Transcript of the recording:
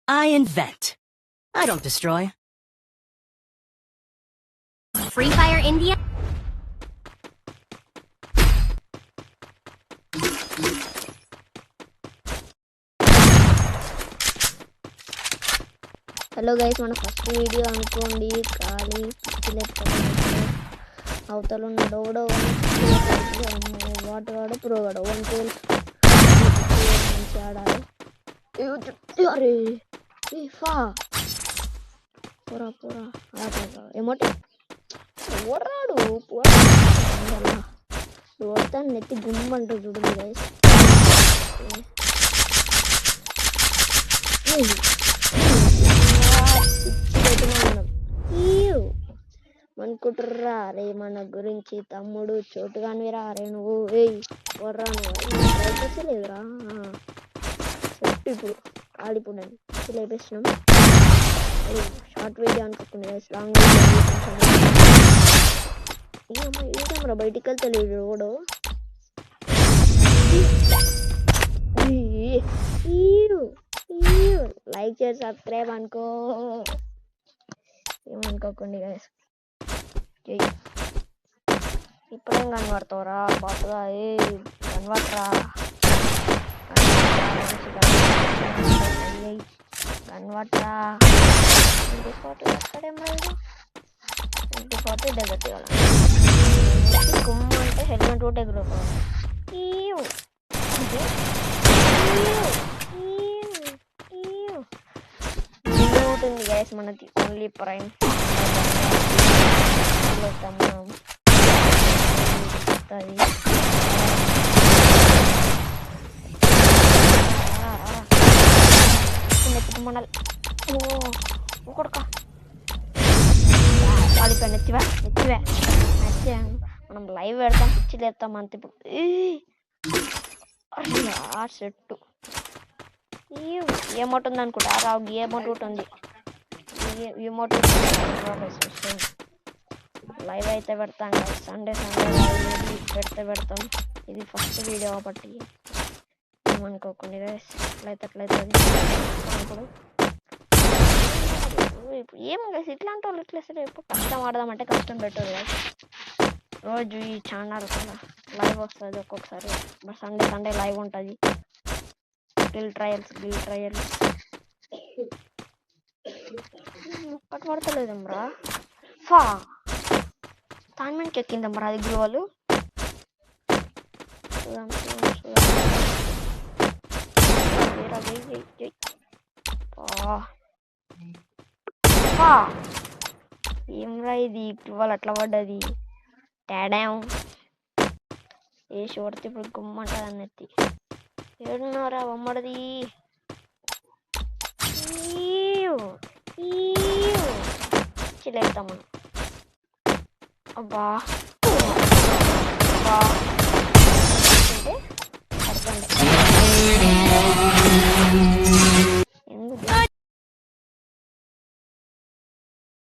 I invent. I don't destroy. Free Fire India. Hello guys, మన first video అనుకోండి. ఖాళీ అవతల ఉన్న డోడో వాడు ప్రోగాడు వన్ టేల్ మంచి ఆడాలి. అరే ఫా పోరా పోరా ఏమోటి పోరాడు పోతాను నెత్తి గుమ్మంటాడు చూడండి గైస్. అనుకుంటుర్రా రే మన గురించి తమ్ముడు చోటుగానిరా రే నువ్వు వర్రా నువ్వు లేదురా సెట్ ఇప్పుడు ఆడిపోయాను లేపేసినాం. షార్ట్ వీడియో అనుకుంటున్నా లాంగ్ ఏమరా బయటికి వెళ్తలేడు రోడ్. లైక్ చేసి సబ్స్క్రైబ్ అనుకో ఏమనుకోకండి గైస్. ఇప్పుడేం కనబడతావురా బాగా కనబడరా కనబడరా 24 ఎక్కడేమో 24 దగ్గర గుమ్మ అంటే హెల్మెట్ కూడా ఎగురుకోవాలి. ఉంటుంది గైస్ మనకి ఓన్లీ ప్రైమ్ కొడుక పడిపోయి నెచ్చివా మనం లైవ్ పెడతాం పిచ్చి లేస్తాం అంత. ఇప్పుడు సెట్టు ఏమౌట్ ఉంది అనుకుంటా రావు ఏమౌట్ ఒకటి ఉంది. ఏమౌట్ లైవ్ అయితే పెడతాం సండే పెడతాం. ఇది ఫస్ట్ వీడియో కాబట్టి ఏమనుకోకుండా అట్లయితే ఇప్పుడు ఏం కలిసి ఇట్లాంటి వాళ్ళు ఇట్లా సరే ఎప్పుడు కష్టం ఆడదామంటే కష్టం పెట్టదు కదా. రోజు ఈ ఛానల్ కదా లైవ్ వస్తుంది ఒక్కొక్కసారి. సండే లైవ్ ఉంటుంది. గిల్ ట్రయల్స్ ఒక్కటి పడతలేదమ్రా. ఫా తాన్మన్కి ఎక్కిందమ్మరా అది గ్లోవలు. ఏమ్రా ఇది గ్లోవల్ అట్లా పడ్డది. తేడాం ఏ షోడితే ఇప్పుడు గుమ్మంటది అన్నెత్తి. ఏడున్నారా బొమ్మడిది చిలేస్తాం మనం. అబ్బా